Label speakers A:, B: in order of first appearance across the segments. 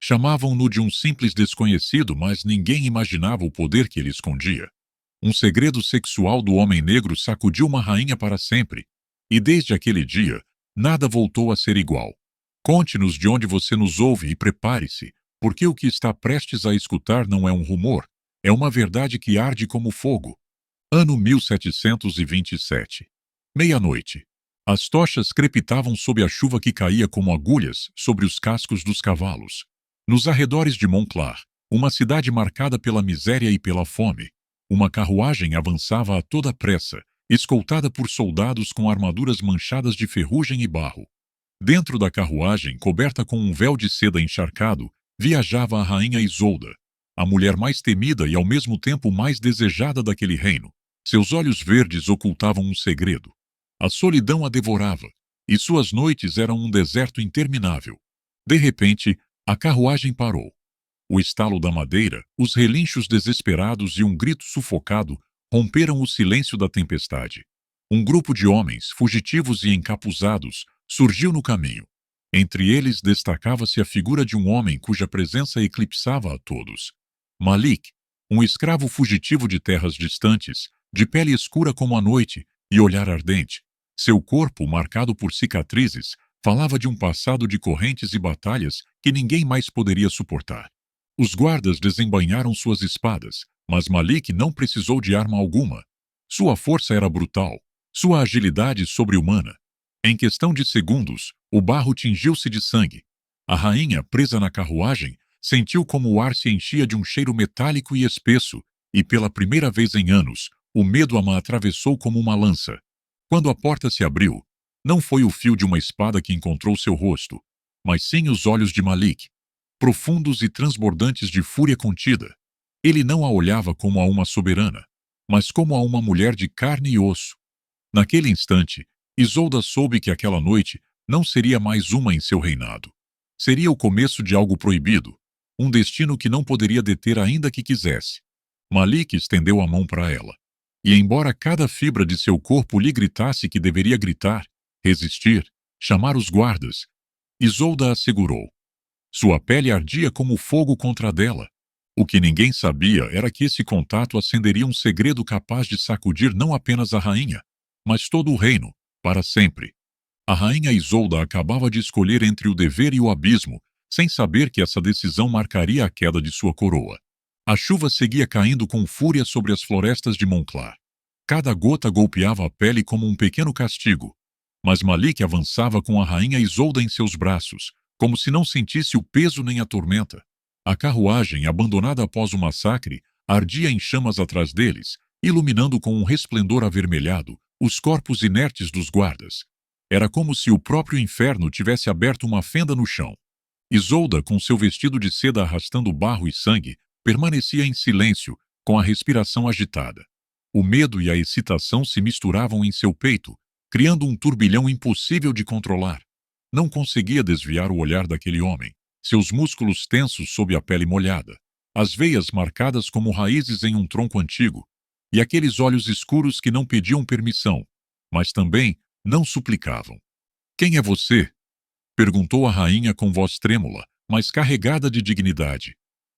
A: Chamavam-no de um simples desconhecido, mas ninguém imaginava o poder que ele escondia. Um segredo sexual do homem negro sacudiu uma rainha para sempre, e desde aquele dia, nada voltou a ser igual. Conte-nos de onde você nos ouve e prepare-se, porque o que está prestes a escutar não é um rumor, é uma verdade que arde como fogo. Ano 1727. Meia-noite. As tochas crepitavam sob a chuva que caía como agulhas sobre os cascos dos cavalos. Nos arredores de Montclar, uma cidade marcada pela miséria e pela fome, uma carruagem avançava a toda pressa, escoltada por soldados com armaduras manchadas de ferrugem e barro. Dentro da carruagem, coberta com um véu de seda encharcado, viajava a rainha Isolda, a mulher mais temida e ao mesmo tempo mais desejada daquele reino. Seus olhos verdes ocultavam um segredo. A solidão a devorava, e suas noites eram um deserto interminável. De repente, a carruagem parou. O estalo da madeira, os relinchos desesperados e um grito sufocado romperam o silêncio da tempestade. Um grupo de homens, fugitivos e encapuzados, surgiu no caminho. Entre eles destacava-se a figura de um homem cuja presença eclipsava a todos. Malik, um escravo fugitivo de terras distantes, de pele escura como a noite e olhar ardente. Seu corpo, marcado por cicatrizes, falava de um passado de correntes e batalhas que ninguém mais poderia suportar. Os guardas desembainharam suas espadas, mas Malik não precisou de arma alguma. Sua força era brutal, sua agilidade sobre-humana. Em questão de segundos, o barro tingiu-se de sangue. A rainha, presa na carruagem, sentiu como o ar se enchia de um cheiro metálico e espesso, e pela primeira vez em anos, o medo a atravessou como uma lança. Quando a porta se abriu, não foi o fio de uma espada que encontrou seu rosto, mas sim os olhos de Malik, profundos e transbordantes de fúria contida. Ele não a olhava como a uma soberana, mas como a uma mulher de carne e osso. Naquele instante, Isolda soube que aquela noite não seria mais uma em seu reinado. Seria o começo de algo proibido, um destino que não poderia deter ainda que quisesse. Malik estendeu a mão para ela. E embora cada fibra de seu corpo lhe gritasse que deveria gritar, resistir, chamar os guardas, Isolda a segurou. Sua pele ardia como fogo contra a dela. O que ninguém sabia era que esse contato acenderia um segredo capaz de sacudir não apenas a rainha, mas todo o reino, para sempre. A rainha Isolda acabava de escolher entre o dever e o abismo, sem saber que essa decisão marcaria a queda de sua coroa. A chuva seguia caindo com fúria sobre as florestas de Montclar. Cada gota golpeava a pele como um pequeno castigo. Mas Malik avançava com a rainha Isolda em seus braços, como se não sentisse o peso nem a tormenta. A carruagem, abandonada após o massacre, ardia em chamas atrás deles, iluminando com um resplendor avermelhado os corpos inertes dos guardas. Era como se o próprio inferno tivesse aberto uma fenda no chão. Isolda, com seu vestido de seda arrastando barro e sangue, permanecia em silêncio, com a respiração agitada. O medo e a excitação se misturavam em seu peito, criando um turbilhão impossível de controlar. Não conseguia desviar o olhar daquele homem, seus músculos tensos sob a pele molhada, as veias marcadas como raízes em um tronco antigo, e aqueles olhos escuros que não pediam permissão, mas também não suplicavam. "Quem é você?" perguntou a rainha com voz trêmula, mas carregada de dignidade.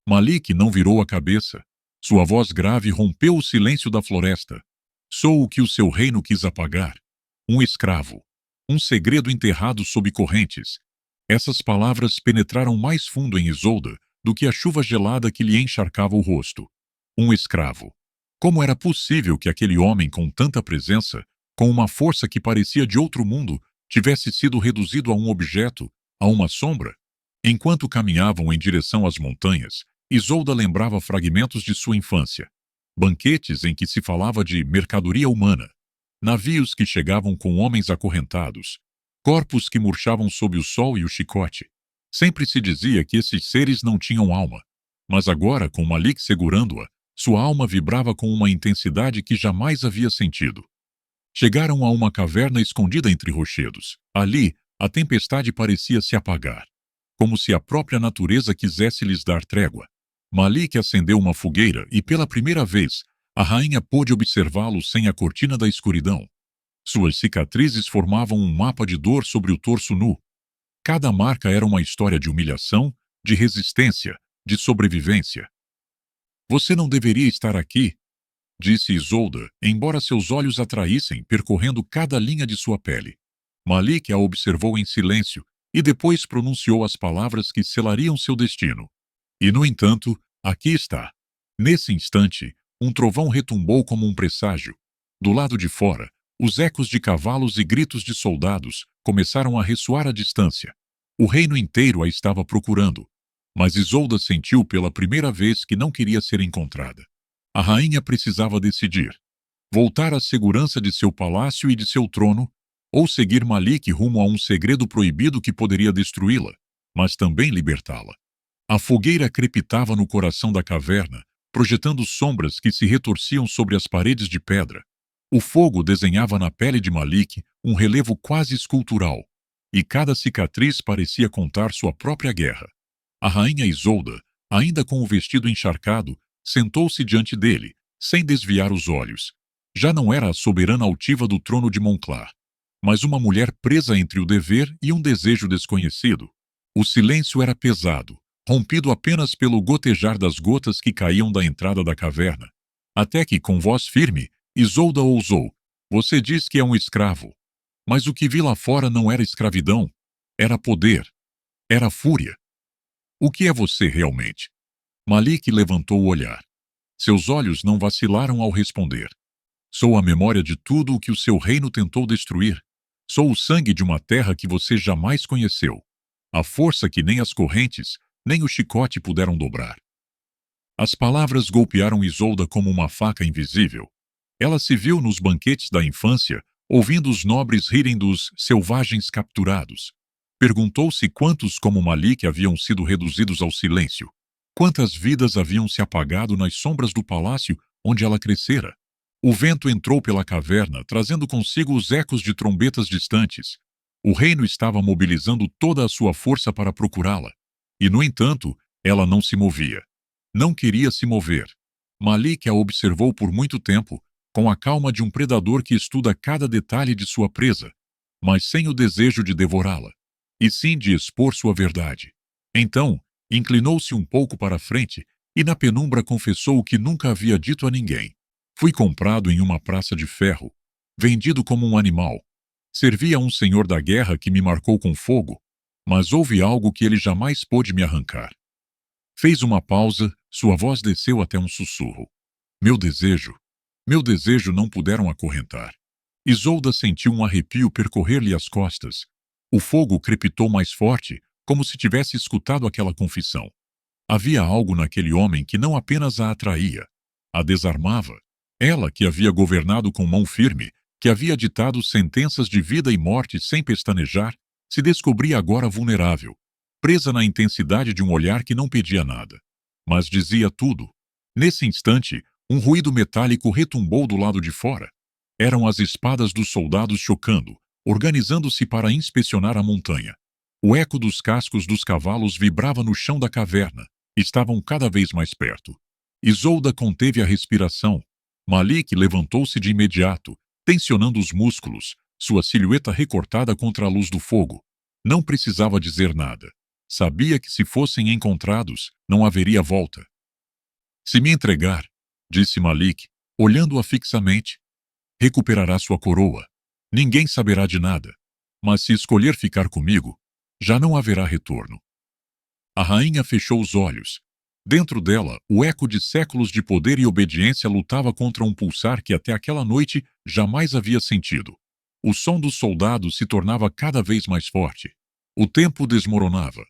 A: Malik não virou a cabeça. Sua voz grave rompeu o silêncio da floresta. "Sou o que o seu reino quis apagar. Um escravo. Um segredo enterrado sob correntes." Essas palavras penetraram mais fundo em Isolda do que a chuva gelada que lhe encharcava o rosto. Um escravo. Como era possível que aquele homem com tanta presença, com uma força que parecia de outro mundo, tivesse sido reduzido a um objeto, a uma sombra? Enquanto caminhavam em direção às montanhas, Isolda lembrava fragmentos de sua infância. Banquetes em que se falava de mercadoria humana. Navios que chegavam com homens acorrentados. Corpos que murchavam sob o sol e o chicote. Sempre se dizia que esses seres não tinham alma. Mas agora, com Malik segurando-a, sua alma vibrava com uma intensidade que jamais havia sentido. Chegaram a uma caverna escondida entre rochedos. Ali, a tempestade parecia se apagar, como se a própria natureza quisesse lhes dar trégua. Malik acendeu uma fogueira e, pela primeira vez, a rainha pôde observá-lo sem a cortina da escuridão. Suas cicatrizes formavam um mapa de dor sobre o torso nu. Cada marca era uma história de humilhação, de resistência, de sobrevivência. Você não deveria estar aqui, disse Isolda, embora seus olhos atraíssem, percorrendo cada linha de sua pele. Malik a observou em silêncio e depois pronunciou as palavras que selariam seu destino. E, no entanto, aqui está. Nesse instante, um trovão retumbou como um presságio. Do lado de fora, os ecos de cavalos e gritos de soldados começaram a ressoar à distância. O reino inteiro a estava procurando, mas Isolda sentiu pela primeira vez que não queria ser encontrada. A rainha precisava decidir: voltar à segurança de seu palácio e de seu trono, ou seguir Malik rumo a um segredo proibido que poderia destruí-la, mas também libertá-la. A fogueira crepitava no coração da caverna, projetando sombras que se retorciam sobre as paredes de pedra. O fogo desenhava na pele de Malik um relevo quase escultural, e cada cicatriz parecia contar sua própria guerra. A rainha Isolda, ainda com o vestido encharcado, sentou-se diante dele, sem desviar os olhos. Já não era a soberana altiva do trono de Monclar, mas uma mulher presa entre o dever e um desejo desconhecido. O silêncio era pesado, rompido apenas pelo gotejar das gotas que caíam da entrada da caverna. Até que, com voz firme, Isolda ousou: "Você diz que é um escravo. Mas o que vi lá fora não era escravidão. Era poder. Era fúria. O que é você realmente?" Malik levantou o olhar. Seus olhos não vacilaram ao responder. "Sou a memória de tudo o que o seu reino tentou destruir. Sou o sangue de uma terra que você jamais conheceu. A força que nem as correntes, nem o chicote puderam dobrar." As palavras golpearam Isolda como uma faca invisível. Ela se viu nos banquetes da infância, ouvindo os nobres rirem dos selvagens capturados. Perguntou-se quantos como Malik haviam sido reduzidos ao silêncio. Quantas vidas haviam se apagado nas sombras do palácio onde ela crescera. O vento entrou pela caverna, trazendo consigo os ecos de trombetas distantes. O reino estava mobilizando toda a sua força para procurá-la. E, no entanto, ela não se movia. Não queria se mover. Malik a observou por muito tempo, com a calma de um predador que estuda cada detalhe de sua presa, mas sem o desejo de devorá-la, e sim de expor sua verdade. Então, inclinou-se um pouco para a frente e na penumbra confessou o que nunca havia dito a ninguém. "Fui comprado em uma praça de ferro, vendido como um animal. Servi a um senhor da guerra que me marcou com fogo, mas houve algo que ele jamais pôde me arrancar." Fez uma pausa, sua voz desceu até um sussurro. Meu desejo não puderam acorrentar." Isolda sentiu um arrepio percorrer-lhe as costas. O fogo crepitou mais forte, como se tivesse escutado aquela confissão. Havia algo naquele homem que não apenas a atraía, a desarmava. Ela, que havia governado com mão firme, que havia ditado sentenças de vida e morte sem pestanejar, se descobria agora vulnerável, presa na intensidade de um olhar que não pedia nada, mas dizia tudo. Nesse instante, um ruído metálico retumbou do lado de fora. Eram as espadas dos soldados chocando, organizando-se para inspecionar a montanha. O eco dos cascos dos cavalos vibrava no chão da caverna. Estavam cada vez mais perto. Isolda conteve a respiração. Malik levantou-se de imediato, tensionando os músculos, sua silhueta recortada contra a luz do fogo. Não precisava dizer nada. Sabia que se fossem encontrados, não haveria volta. "Se me entregar", disse Malik, olhando-a fixamente, "recuperará sua coroa. Ninguém saberá de nada. Mas se escolher ficar comigo, já não haverá retorno." A rainha fechou os olhos. Dentro dela, o eco de séculos de poder e obediência lutava contra um pulsar que até aquela noite jamais havia sentido. O som dos soldados se tornava cada vez mais forte. O tempo desmoronava.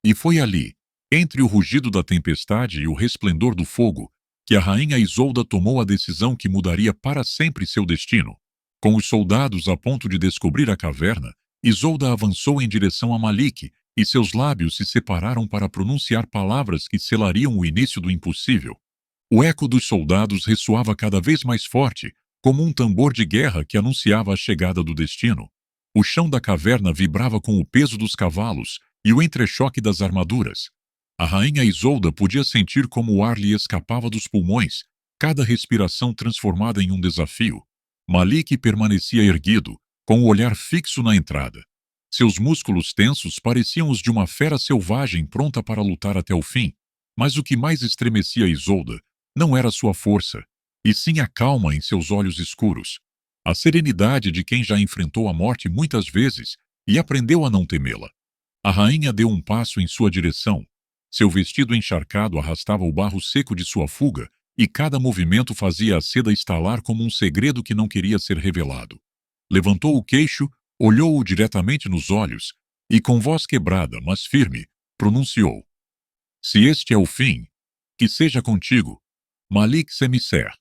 A: E foi ali, entre o rugido da tempestade e o resplendor do fogo, que a rainha Isolda tomou a decisão que mudaria para sempre seu destino. Com os soldados a ponto de descobrir a caverna, Isolda avançou em direção a Malik, e seus lábios se separaram para pronunciar palavras que selariam o início do impossível. O eco dos soldados ressoava cada vez mais forte, como um tambor de guerra que anunciava a chegada do destino. O chão da caverna vibrava com o peso dos cavalos e o entrechoque das armaduras. A rainha Isolda podia sentir como o ar lhe escapava dos pulmões, cada respiração transformada em um desafio. Malik permanecia erguido, com o olhar fixo na entrada. Seus músculos tensos pareciam os de uma fera selvagem pronta para lutar até o fim, mas o que mais estremecia Isolda não era sua força, e sim a calma em seus olhos escuros, a serenidade de quem já enfrentou a morte muitas vezes e aprendeu a não temê-la. A rainha deu um passo em sua direção. Seu vestido encharcado arrastava o barro seco de sua fuga, e cada movimento fazia a seda estalar como um segredo que não queria ser revelado. Levantou o queixo, olhou-o diretamente nos olhos e, com voz quebrada, mas firme, pronunciou: Se este é o fim, que seja contigo, Malik Semisser.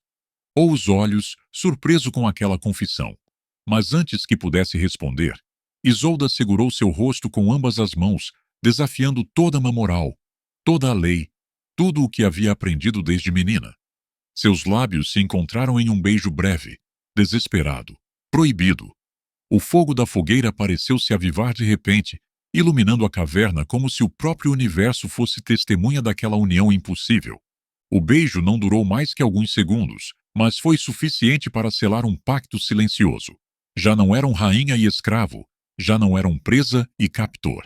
A: Ou os olhos, surpreso com aquela confissão. Mas antes que pudesse responder, Isolda segurou seu rosto com ambas as mãos, desafiando toda uma moral, toda a lei, tudo o que havia aprendido desde menina. Seus lábios se encontraram em um beijo breve, desesperado, proibido. O fogo da fogueira pareceu se avivar de repente, iluminando a caverna como se o próprio universo fosse testemunha daquela união impossível. O beijo não durou mais que alguns segundos, mas foi suficiente para selar um pacto silencioso. Já não eram rainha e escravo, já não eram presa e captor.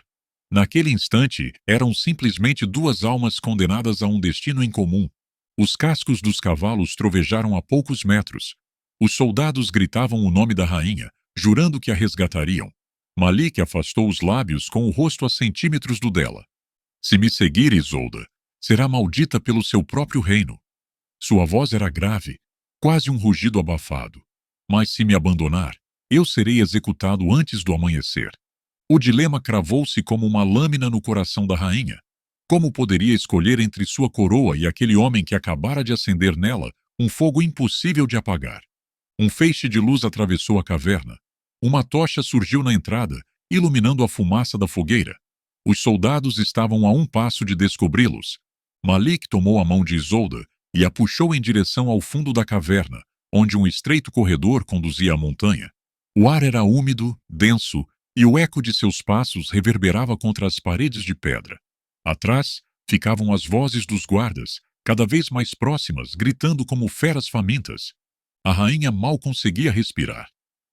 A: Naquele instante, eram simplesmente duas almas condenadas a um destino incomum. Os cascos dos cavalos trovejaram a poucos metros. Os soldados gritavam o nome da rainha, jurando que a resgatariam. Malik afastou os lábios com o rosto a centímetros do dela. Se me seguir, Isolda, será maldita pelo seu próprio reino. Sua voz era grave, quase um rugido abafado. Mas se me abandonar, eu serei executado antes do amanhecer. O dilema cravou-se como uma lâmina no coração da rainha. Como poderia escolher entre sua coroa e aquele homem que acabara de acender nela um fogo impossível de apagar? Um feixe de luz atravessou a caverna. Uma tocha surgiu na entrada, iluminando a fumaça da fogueira. Os soldados estavam a um passo de descobri-los. Malik tomou a mão de Isolda e a puxou em direção ao fundo da caverna, onde um estreito corredor conduzia à montanha. O ar era úmido, denso, e o eco de seus passos reverberava contra as paredes de pedra. Atrás, ficavam as vozes dos guardas, cada vez mais próximas, gritando como feras famintas. A rainha mal conseguia respirar.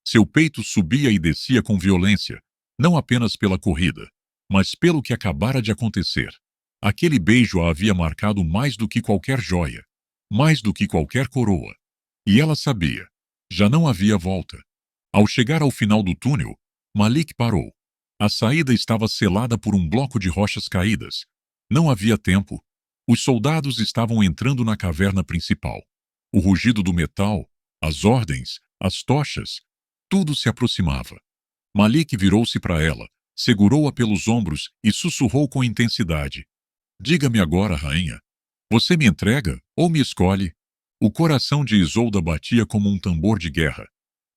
A: Seu peito subia e descia com violência, não apenas pela corrida, mas pelo que acabara de acontecer. Aquele beijo a havia marcado mais do que qualquer joia, mais do que qualquer coroa. E ela sabia. Já não havia volta. Ao chegar ao final do túnel, Malik parou. A saída estava selada por um bloco de rochas caídas. Não havia tempo. Os soldados estavam entrando na caverna principal. O rugido do metal, as ordens, as tochas, tudo se aproximava. Malik virou-se para ela, segurou-a pelos ombros e sussurrou com intensidade: Diga-me agora, rainha, você me entrega ou me escolhe? O coração de Isolda batia como um tambor de guerra.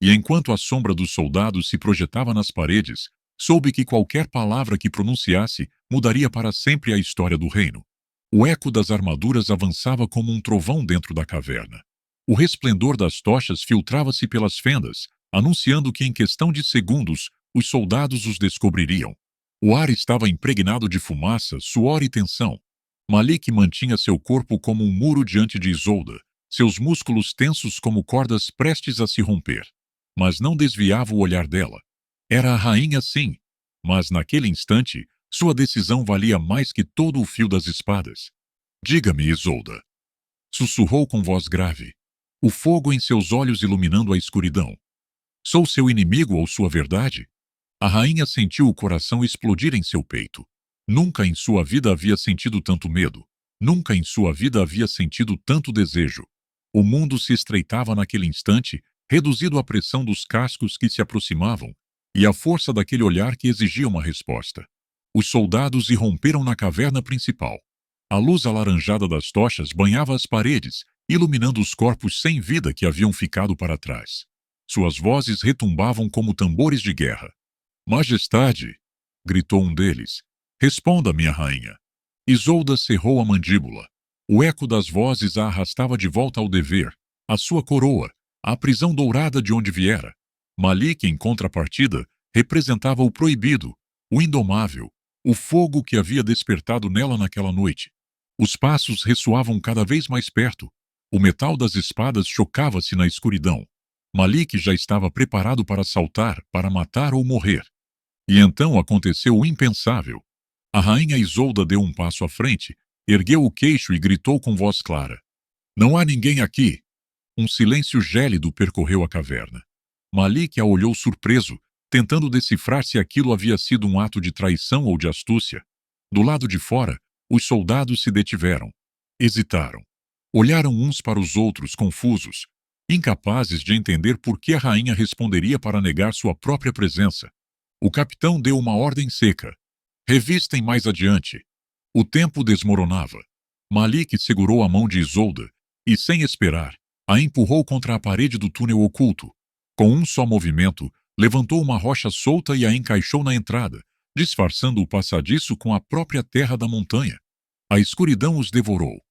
A: E enquanto a sombra dos soldados se projetava nas paredes, soube que qualquer palavra que pronunciasse mudaria para sempre a história do reino. O eco das armaduras avançava como um trovão dentro da caverna. O resplendor das tochas filtrava-se pelas fendas, anunciando que em questão de segundos os soldados os descobririam. O ar estava impregnado de fumaça, suor e tensão. Malik mantinha seu corpo como um muro diante de Isolda, seus músculos tensos como cordas prestes a se romper. Mas não desviava o olhar dela. Era a rainha, sim, mas naquele instante sua decisão valia mais que todo o fio das espadas. Diga-me, Isolda, sussurrou com voz grave, o fogo em seus olhos iluminando a escuridão. Sou seu inimigo ou sua verdade? A rainha sentiu o coração explodir em seu peito. Nunca em sua vida havia sentido tanto medo. Nunca em sua vida havia sentido tanto desejo. O mundo se estreitava naquele instante, reduzido à pressão dos cascos que se aproximavam e à força daquele olhar que exigia uma resposta. Os soldados irromperam na caverna principal. A luz alaranjada das tochas banhava as paredes, iluminando os corpos sem vida que haviam ficado para trás. Suas vozes retumbavam como tambores de guerra. Majestade! Gritou um deles. Responda, minha rainha. Isolda cerrou a mandíbula. O eco das vozes a arrastava de volta ao dever, à sua coroa, à prisão dourada de onde viera. Malik, em contrapartida, representava o proibido, o indomável, o fogo que havia despertado nela naquela noite. Os passos ressoavam cada vez mais perto. O metal das espadas chocava-se na escuridão. Malik já estava preparado para saltar, para matar ou morrer. E então aconteceu o impensável. A rainha Isolda deu um passo à frente, ergueu o queixo e gritou com voz clara: "Não há ninguém aqui!" Um silêncio gélido percorreu a caverna. Malik a olhou surpreso, tentando decifrar se aquilo havia sido um ato de traição ou de astúcia. Do lado de fora, os soldados se detiveram. Hesitaram. Olharam uns para os outros, confusos, incapazes de entender por que a rainha responderia para negar sua própria presença. O capitão deu uma ordem seca: "Revistem mais adiante." O tempo desmoronava. Malik segurou a mão de Isolda e, sem esperar, a empurrou contra a parede do túnel oculto. Com um só movimento, levantou uma rocha solta e a encaixou na entrada, disfarçando o passadiço com a própria terra da montanha. A escuridão os devorou,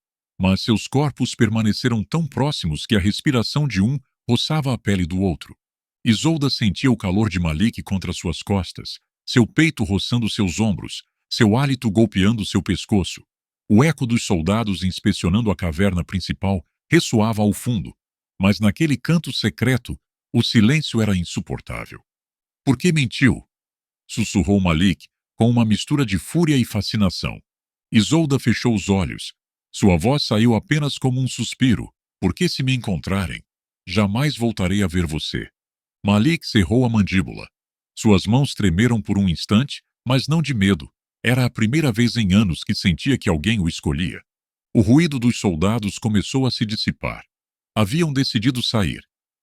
A: mas seus corpos permaneceram tão próximos que a respiração de um roçava a pele do outro. Isolda sentia o calor de Malik contra suas costas, seu peito roçando seus ombros, seu hálito golpeando seu pescoço. O eco dos soldados inspecionando a caverna principal ressoava ao fundo, mas naquele canto secreto, o silêncio era insuportável. "Por que mentiu?" sussurrou Malik, com uma mistura de fúria e fascinação. Isolda fechou os olhos. Sua voz saiu apenas como um suspiro. "Porque se me encontrarem, jamais voltarei a ver você." Malik cerrou a mandíbula. Suas mãos tremeram por um instante, mas não de medo. Era a primeira vez em anos que sentia que alguém o escolhia. O ruído dos soldados começou a se dissipar. Haviam decidido sair,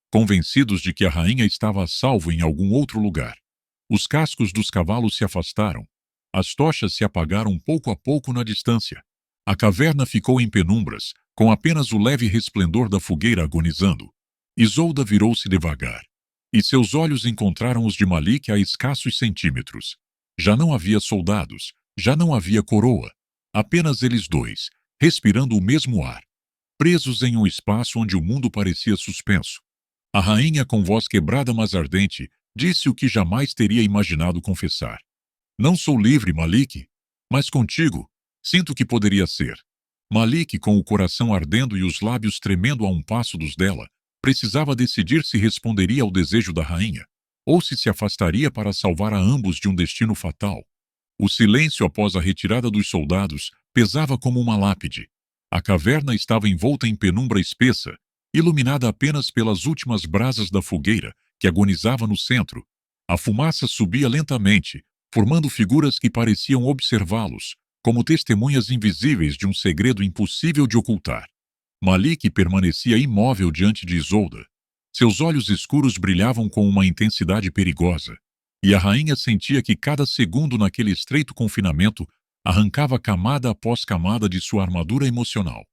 A: convencidos de que a rainha estava a salvo em algum outro lugar. Os cascos dos cavalos se afastaram. As tochas se apagaram pouco a pouco na distância. A caverna ficou em penumbras, com apenas o leve resplendor da fogueira agonizando. Isolda virou-se devagar, e seus olhos encontraram os de Malik a escassos centímetros. Já não havia soldados, já não havia coroa. Apenas eles dois, respirando o mesmo ar, presos em um espaço onde o mundo parecia suspenso. A rainha, com voz quebrada mas ardente, disse o que jamais teria imaginado confessar: "Não sou livre, Malik, mas contigo, sinto que poderia ser." Malik, com o coração ardendo e os lábios tremendo a um passo dos dela, precisava decidir se responderia ao desejo da rainha, ou se afastaria para salvar a ambos de um destino fatal. O silêncio após a retirada dos soldados pesava como uma lápide. A caverna estava envolta em penumbra espessa, iluminada apenas pelas últimas brasas da fogueira que agonizava no centro. A fumaça subia lentamente, formando figuras que pareciam observá-los, como testemunhas invisíveis de um segredo impossível de ocultar. Malik permanecia imóvel diante de Isolda. Seus olhos escuros brilhavam com uma intensidade perigosa, e a rainha sentia que cada segundo naquele estreito confinamento arrancava camada após camada de sua armadura emocional.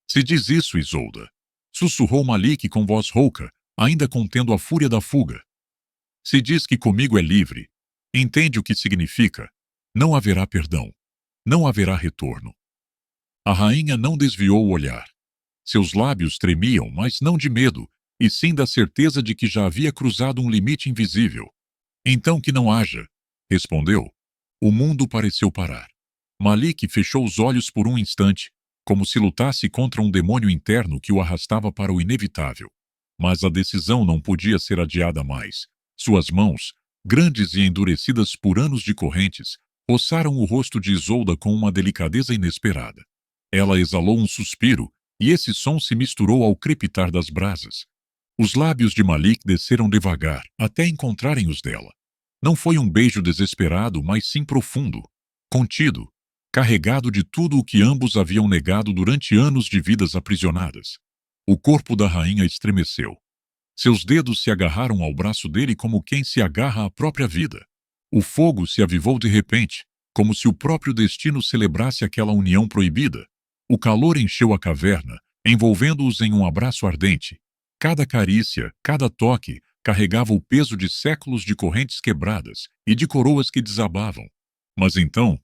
A: "Se diz isso, Isolda", sussurrou Malik com voz rouca, ainda contendo a fúria da fuga. "Se diz que comigo é livre, entende o que significa? Não haverá perdão. Não haverá retorno." A rainha não desviou o olhar. Seus lábios tremiam, mas não de medo, e sim da certeza de que já havia cruzado um limite invisível. "Então que não haja", respondeu. O mundo pareceu parar. Malik fechou os olhos por um instante, como se lutasse contra um demônio interno que o arrastava para o inevitável. Mas a decisão não podia ser adiada mais. Suas mãos, grandes e endurecidas por anos de correntes, roçaram o rosto de Isolda com uma delicadeza inesperada. Ela exalou um suspiro, e esse som se misturou ao crepitar das brasas. Os lábios de Malik desceram devagar, até encontrarem os dela. Não foi um beijo desesperado, mas sim profundo, contido, carregado de tudo o que ambos haviam negado durante anos de vidas aprisionadas. O corpo da rainha estremeceu. Seus dedos se agarraram ao braço dele como quem se agarra à própria vida. O fogo se avivou de repente, como se o próprio destino celebrasse aquela união proibida. O calor encheu a caverna, envolvendo-os em um abraço ardente. Cada carícia, cada toque, carregava o peso de séculos de correntes quebradas e de coroas que desabavam. Mas então,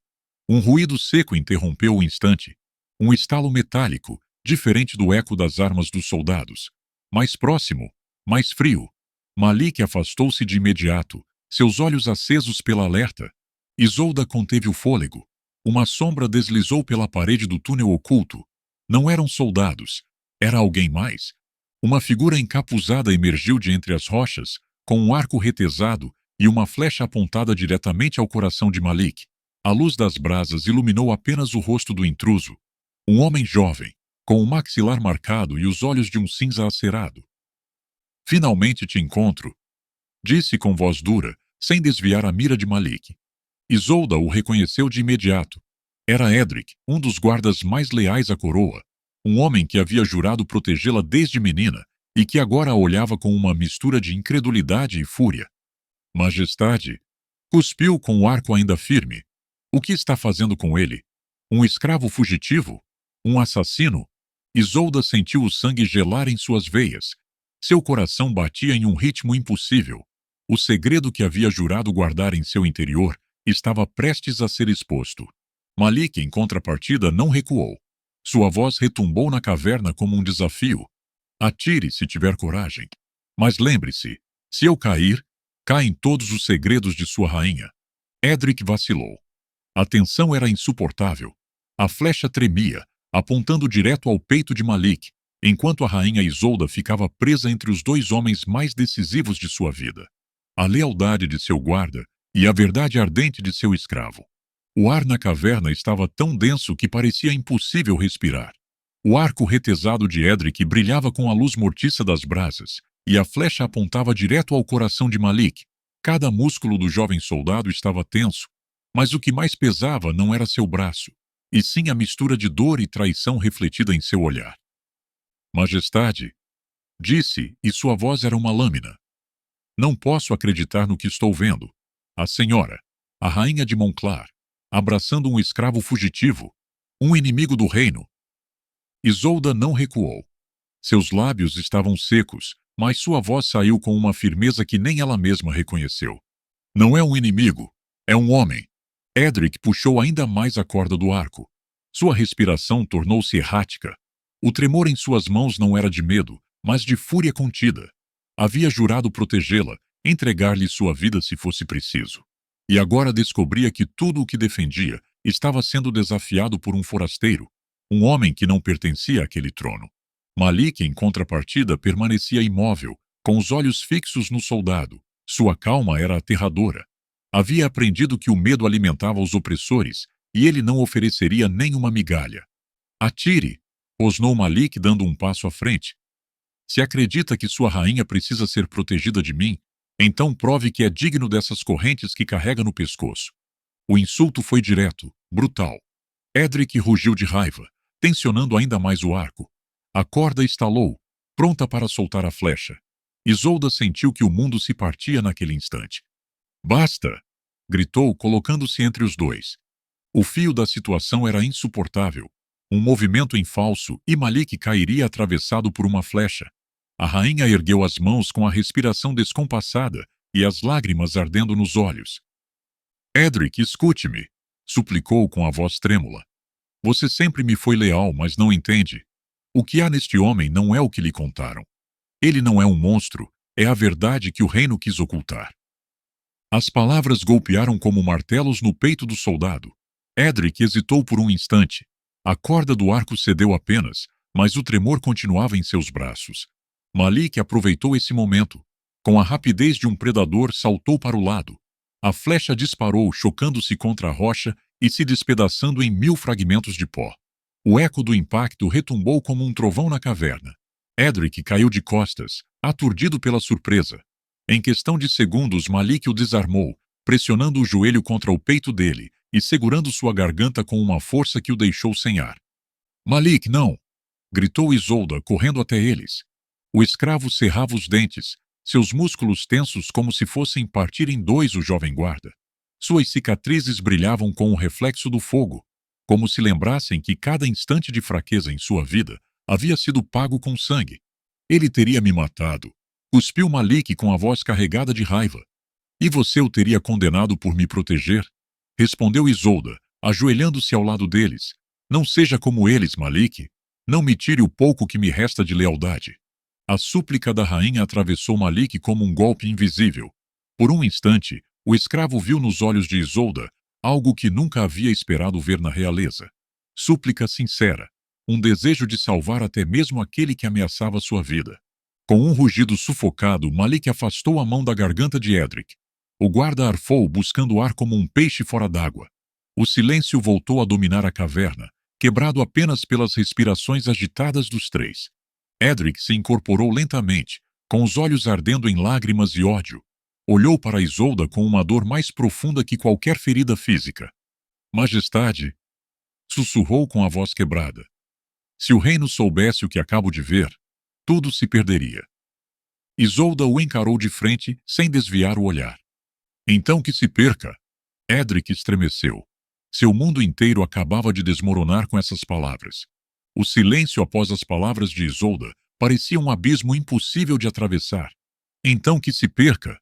A: um ruído seco interrompeu o instante. Um estalo metálico, diferente do eco das armas dos soldados. Mais próximo, mais frio. Malik afastou-se de imediato, seus olhos acesos pela alerta. Isolda conteve o fôlego. Uma sombra deslizou pela parede do túnel oculto. Não eram soldados. Era alguém mais. Uma figura encapuzada emergiu de entre as rochas, com um arco retesado e uma flecha apontada diretamente ao coração de Malik. A luz das brasas iluminou apenas o rosto do intruso, um homem jovem, com o maxilar marcado e os olhos de um cinza acerado. Finalmente te encontro, disse com voz dura, sem desviar a mira de Malik. Isolda o reconheceu de imediato. Era Edric, um dos guardas mais leais à coroa, um homem que havia jurado protegê-la desde menina e que agora a olhava com uma mistura de incredulidade e fúria. Majestade, cuspiu com o arco ainda firme. O que está fazendo com ele? Um escravo fugitivo? Um assassino? Isolda sentiu o sangue gelar em suas veias. Seu coração batia em um ritmo impossível. O segredo que havia jurado guardar em seu interior estava prestes a ser exposto. Malik, em contrapartida, não recuou. Sua voz retumbou na caverna como um desafio. Atire se tiver coragem. Mas lembre-se, se eu cair, caem todos os segredos de sua rainha. Edric vacilou. A tensão era insuportável. A flecha tremia, apontando direto ao peito de Malik, enquanto a rainha Isolda ficava presa entre os dois homens mais decisivos de sua vida. A lealdade de seu guarda e a verdade ardente de seu escravo. O ar na caverna estava tão denso que parecia impossível respirar. O arco retesado de Edric brilhava com a luz mortiça das brasas, e a flecha apontava direto ao coração de Malik. Cada músculo do jovem soldado estava tenso, mas o que mais pesava não era seu braço, e sim a mistura de dor e traição refletida em seu olhar. Majestade, disse, e sua voz era uma lâmina. Não posso acreditar no que estou vendo. A senhora, a rainha de Monclar, abraçando um escravo fugitivo, um inimigo do reino. Isolda não recuou. Seus lábios estavam secos, mas sua voz saiu com uma firmeza que nem ela mesma reconheceu. Não é um inimigo, é um homem. Edric puxou ainda mais a corda do arco. Sua respiração tornou-se errática. O tremor em suas mãos não era de medo, mas de fúria contida. Havia jurado protegê-la, entregar-lhe sua vida se fosse preciso. E agora descobria que tudo o que defendia estava sendo desafiado por um forasteiro, um homem que não pertencia àquele trono. Malik, em contrapartida, permanecia imóvel, com os olhos fixos no soldado. Sua calma era aterradora. Havia aprendido que o medo alimentava os opressores e ele não ofereceria nem uma migalha. Atire, rosnou Malik dando um passo à frente. Se acredita que sua rainha precisa ser protegida de mim, então prove que é digno dessas correntes que carrega no pescoço. O insulto foi direto, brutal. Edric rugiu de raiva, tensionando ainda mais o arco. A corda estalou, pronta para soltar a flecha. Isolda sentiu que o mundo se partia naquele instante. Basta! Gritou, colocando-se entre os dois. O fio da situação era insuportável. Um movimento em falso e Malik cairia atravessado por uma flecha. A rainha ergueu as mãos com a respiração descompassada e as lágrimas ardendo nos olhos. Edric, escute-me, suplicou com a voz trêmula. Você sempre me foi leal, mas não entende. O que há neste homem não é o que lhe contaram. Ele não é um monstro, é a verdade que o reino quis ocultar. As palavras golpearam como martelos no peito do soldado. Edric hesitou por um instante. A corda do arco cedeu apenas, mas o tremor continuava em seus braços. Malik aproveitou esse momento. Com a rapidez de um predador, saltou para o lado. A flecha disparou, chocando-se contra a rocha e se despedaçando em 1000 fragmentos de pó. O eco do impacto retumbou como um trovão na caverna. Edric caiu de costas, aturdido pela surpresa. Em questão de segundos, Malik o desarmou, pressionando o joelho contra o peito dele e segurando sua garganta com uma força que o deixou sem ar. Malik, não! Gritou Isolda, correndo até eles. O escravo cerrava os dentes, seus músculos tensos como se fossem partir em dois o jovem guarda. Suas cicatrizes brilhavam com o reflexo do fogo, como se lembrassem que cada instante de fraqueza em sua vida havia sido pago com sangue. Ele teria me matado. Cuspiu Malik com a voz carregada de raiva. E você o teria condenado por me proteger? Respondeu Isolda, ajoelhando-se ao lado deles. Não seja como eles, Malik. Não me tire o pouco que me resta de lealdade. A súplica da rainha atravessou Malik como um golpe invisível. Por um instante, o escravo viu nos olhos de Isolda algo que nunca havia esperado ver na realeza. Súplica sincera, um desejo de salvar até mesmo aquele que ameaçava sua vida. Com um rugido sufocado, Malik afastou a mão da garganta de Edric. O guarda arfou, buscando ar como um peixe fora d'água. O silêncio voltou a dominar a caverna, quebrado apenas pelas respirações agitadas dos três. Edric se incorporou lentamente, com os olhos ardendo em lágrimas e ódio. Olhou para Isolda com uma dor mais profunda que qualquer ferida física. Majestade, sussurrou com a voz quebrada. Se o reino soubesse o que acabo de ver, tudo se perderia. Isolda o encarou de frente, sem desviar o olhar. Então que se perca! Edric estremeceu. Seu mundo inteiro acabava de desmoronar com essas palavras. O silêncio após as palavras de Isolda parecia um abismo impossível de atravessar. Então que se perca!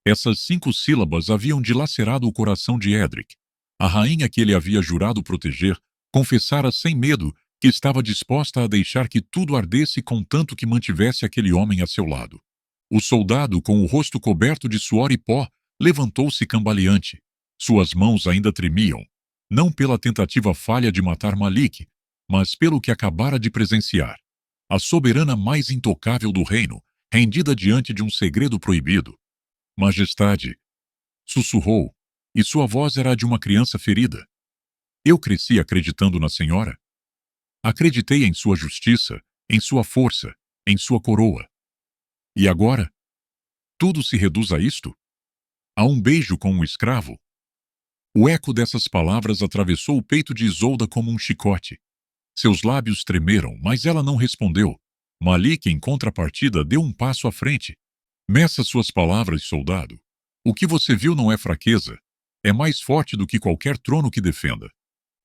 A: Essas 5 sílabas haviam dilacerado o coração de Edric. A rainha que ele havia jurado proteger confessara sem medo que estava disposta a deixar que tudo ardesse contanto que mantivesse aquele homem a seu lado. O soldado, com o rosto coberto de suor e pó, levantou-se cambaleante. Suas mãos ainda tremiam, não pela tentativa falha de matar Malik, mas pelo que acabara de presenciar. A soberana mais intocável do reino, rendida diante de um segredo proibido. Majestade, sussurrou, e sua voz era a de uma criança ferida. Eu cresci acreditando na senhora. Acreditei em sua justiça, em sua força, em sua coroa. E agora? Tudo se reduz a isto? A um beijo com um escravo? O eco dessas palavras atravessou o peito de Isolda como um chicote. Seus lábios tremeram, mas ela não respondeu. Malik, em contrapartida, deu um passo à frente. Meça suas palavras, soldado. O que você viu não é fraqueza. É mais forte do que qualquer trono que defenda.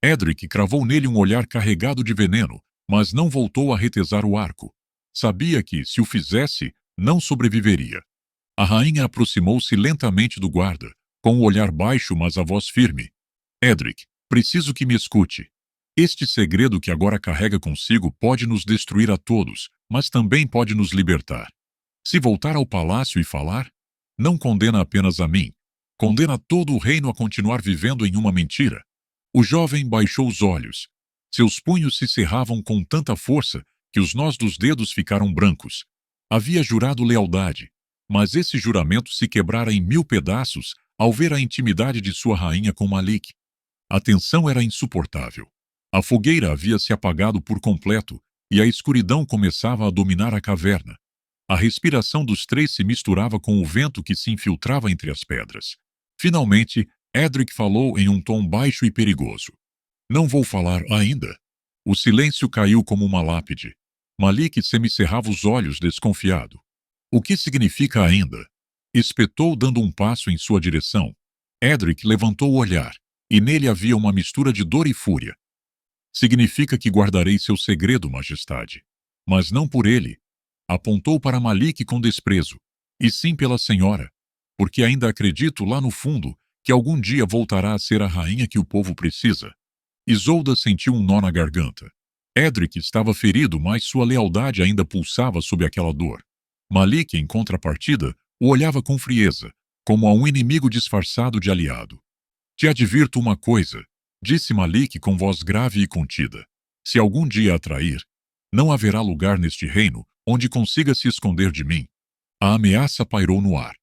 A: Edric cravou nele um olhar carregado de veneno, mas não voltou a retesar o arco. Sabia que, se o fizesse, não sobreviveria. A rainha aproximou-se lentamente do guarda, com o olhar baixo, mas a voz firme. Edric, preciso que me escute. Este segredo que agora carrega consigo pode nos destruir a todos, mas também pode nos libertar. Se voltar ao palácio e falar, não condena apenas a mim, condena todo o reino a continuar vivendo em uma mentira. O jovem baixou os olhos. Seus punhos se cerravam com tanta força que os nós dos dedos ficaram brancos. Havia jurado lealdade, mas esse juramento se quebrara em 1000 pedaços ao ver a intimidade de sua rainha com Malik. A tensão era insuportável. A fogueira havia se apagado por completo e a escuridão começava a dominar a caverna. A respiração dos três se misturava com o vento que se infiltrava entre as pedras. Finalmente, Edric falou em um tom baixo e perigoso. Não vou falar ainda. O silêncio caiu como uma lápide. Malik semicerrava os olhos, desconfiado. O que significa ainda? Espetou, dando um passo em sua direção. Edric levantou o olhar, e nele havia uma mistura de dor e fúria. Significa que guardarei seu segredo, majestade. Mas não por ele. Apontou para Malik com desprezo, e sim pela senhora, porque ainda acredito lá no fundo que algum dia voltará a ser a rainha que o povo precisa. Isolda sentiu um nó na garganta. Edric estava ferido, mas sua lealdade ainda pulsava sob aquela dor. Malik, em contrapartida, o olhava com frieza, como a um inimigo disfarçado de aliado. Te advirto uma coisa, disse Malik com voz grave e contida. Se algum dia a trair, não haverá lugar neste reino onde consiga se esconder de mim. A ameaça pairou no ar.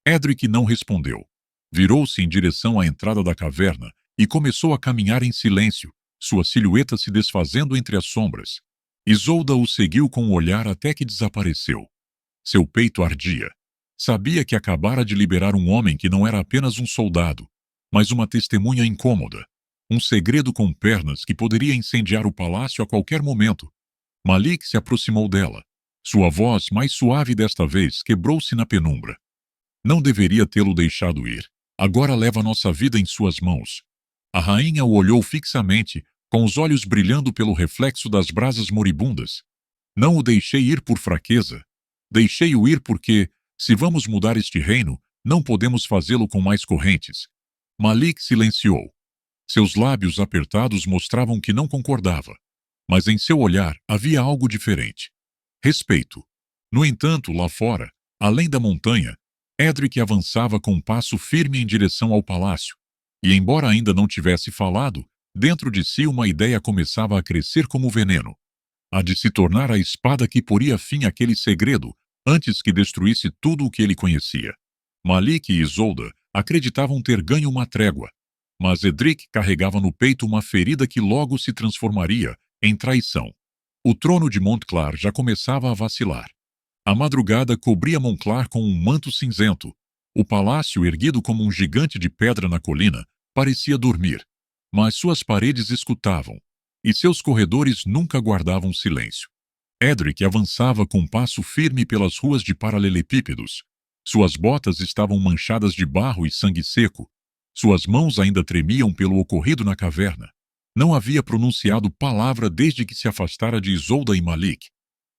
A: Edric não respondeu. Virou-se em direção à entrada da caverna e começou a caminhar em silêncio, sua silhueta se desfazendo entre as sombras. Isolda o seguiu com o olhar até que desapareceu. Seu peito ardia. Sabia que acabara de liberar um homem que não era apenas um soldado, mas uma testemunha incômoda. Um segredo com pernas que poderia incendiar o palácio a qualquer momento. Malik se aproximou dela. Sua voz, mais suave desta vez, quebrou-se na penumbra. Não deveria tê-lo deixado ir. Agora leva nossa vida em suas mãos. A rainha o olhou fixamente, com os olhos brilhando pelo reflexo das brasas moribundas. Não o deixei ir por fraqueza. Deixei-o ir porque, se vamos mudar este reino, não podemos fazê-lo com mais correntes. Malik silenciou. Seus lábios apertados mostravam que não concordava, mas em seu olhar havia algo diferente. Respeito. No entanto, lá fora, além da montanha, Edric avançava com um passo firme em direção ao palácio, e embora ainda não tivesse falado, dentro de si uma ideia começava a crescer como veneno. A de se tornar a espada que poria fim àquele segredo, antes que destruísse tudo o que ele conhecia. Malik e Isolda acreditavam ter ganho uma trégua, mas Edric carregava no peito uma ferida que logo se transformaria em traição. O trono de Montclar já começava a vacilar. A madrugada cobria Montclar com um manto cinzento. O palácio, erguido como um gigante de pedra na colina, parecia dormir, mas suas paredes escutavam, e seus corredores nunca guardavam silêncio. Edric avançava com passo firme pelas ruas de paralelepípedos. Suas botas estavam manchadas de barro e sangue seco. Suas mãos ainda tremiam pelo ocorrido na caverna. Não havia pronunciado palavra desde que se afastara de Isolda e Malik.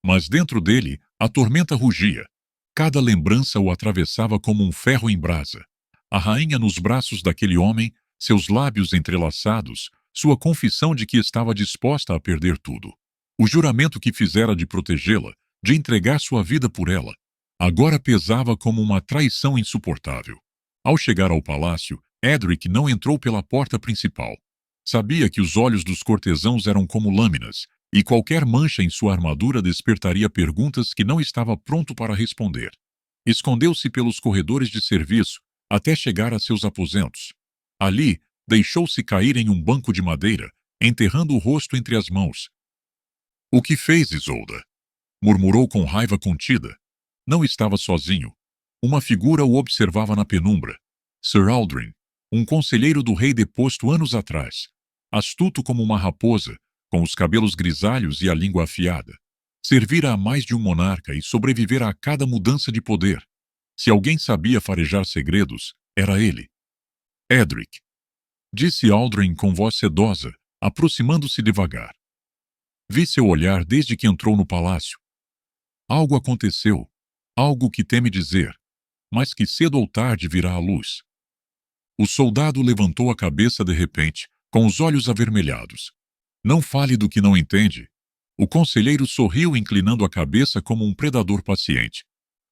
A: Mas dentro dele, a tormenta rugia. Cada lembrança o atravessava como um ferro em brasa. A rainha nos braços daquele homem, seus lábios entrelaçados, sua confissão de que estava disposta a perder tudo. O juramento que fizera de protegê-la, de entregar sua vida por ela, agora pesava como uma traição insuportável. Ao chegar ao palácio, Edric não entrou pela porta principal. Sabia que os olhos dos cortesãos eram como lâminas, e qualquer mancha em sua armadura despertaria perguntas que não estava pronto para responder. Escondeu-se pelos corredores de serviço, até chegar a seus aposentos. Ali, deixou-se cair em um banco de madeira, enterrando o rosto entre as mãos. "O que fez, Isolda?" murmurou com raiva contida. Não estava sozinho. Uma figura o observava na penumbra. Sir Aldrin, um conselheiro do rei deposto anos atrás. Astuto como uma raposa, com os cabelos grisalhos e a língua afiada. Servira a mais de um monarca e sobrevivera a cada mudança de poder. Se alguém sabia farejar segredos, era ele. "Edric", disse Aldrin com voz sedosa, aproximando-se devagar. Vi seu olhar desde que entrou no palácio. Algo aconteceu, algo que teme dizer, mas que cedo ou tarde virá à luz. O soldado levantou a cabeça de repente, com os olhos avermelhados. "Não fale do que não entende." O conselheiro sorriu, inclinando a cabeça como um predador paciente.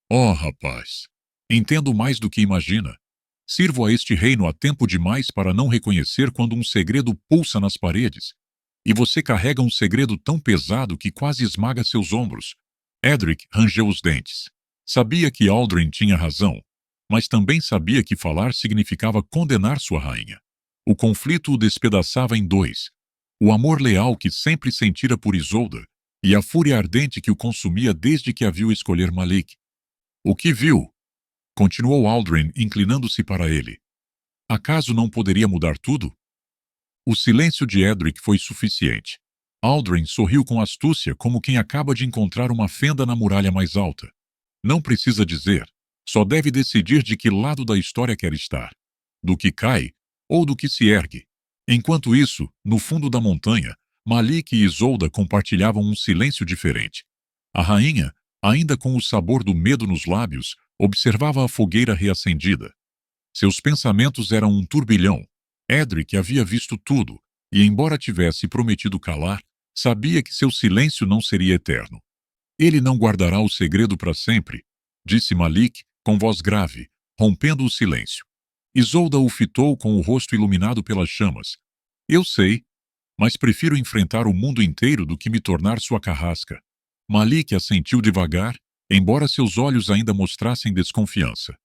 A: "Oh, rapaz, entendo mais do que imagina. Sirvo a este reino há tempo demais para não reconhecer quando um segredo pulsa nas paredes. E você carrega um segredo tão pesado que quase esmaga seus ombros." Edric rangeu os dentes. Sabia que Aldrin tinha razão, mas também sabia que falar significava condenar sua rainha. O conflito o despedaçava em dois: o amor leal que sempre sentira por Isolda e a fúria ardente que o consumia desde que a viu escolher Malik. "O que viu?" continuou Aldrin, inclinando-se para ele. "Acaso não poderia mudar tudo?" O silêncio de Edric foi suficiente. Aldrin sorriu com astúcia, como quem acaba de encontrar uma fenda na muralha mais alta. "Não precisa dizer. Só deve decidir de que lado da história quer estar. Do que cai ou do que se ergue." Enquanto isso, no fundo da montanha, Malik e Isolda compartilhavam um silêncio diferente. A rainha, ainda com o sabor do medo nos lábios, observava a fogueira reacendida. Seus pensamentos eram um turbilhão. Edric havia visto tudo, e embora tivesse prometido calar, sabia que seu silêncio não seria eterno. "Ele não guardará o segredo para sempre", disse Malik, com voz grave, rompendo o silêncio. Isolda o fitou com o rosto iluminado pelas chamas. "Eu sei, mas prefiro enfrentar o mundo inteiro do que me tornar sua carrasca." Malik assentiu devagar, embora seus olhos ainda mostrassem desconfiança.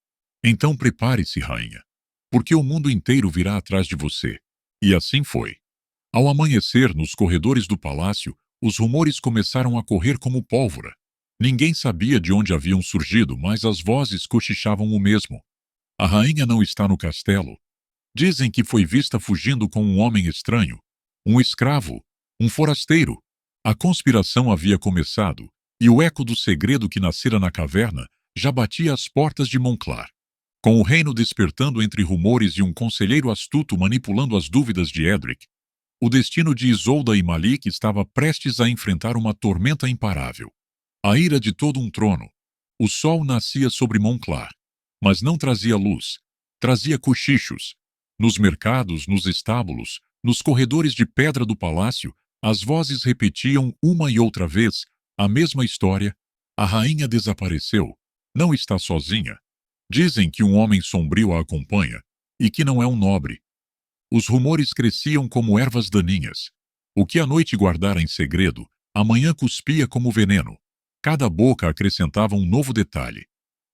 A: "Então prepare-se, rainha, porque o mundo inteiro virá atrás de você." E assim foi. Ao amanhecer, nos corredores do palácio, os rumores começaram a correr como pólvora. Ninguém sabia de onde haviam surgido, mas as vozes cochichavam o mesmo. "A rainha não está no castelo. Dizem que foi vista fugindo com um homem estranho, um escravo, um forasteiro." A conspiração havia começado, e o eco do segredo que nascera na caverna já batia às portas de Montclar. Com o reino despertando entre rumores e um conselheiro astuto manipulando as dúvidas de Edric, o destino de Isolda e Malik estava prestes a enfrentar uma tormenta imparável. A ira de todo um trono. O sol nascia sobre Montclar, mas não trazia luz, trazia cochichos. Nos mercados, nos estábulos, nos corredores de pedra do palácio, as vozes repetiam uma e outra vez a mesma história. "A rainha desapareceu. Não está sozinha. Dizem que um homem sombrio a acompanha e que não é um nobre." Os rumores cresciam como ervas daninhas. O que a noite guardara em segredo, a manhã cuspia como veneno. Cada boca acrescentava um novo detalhe.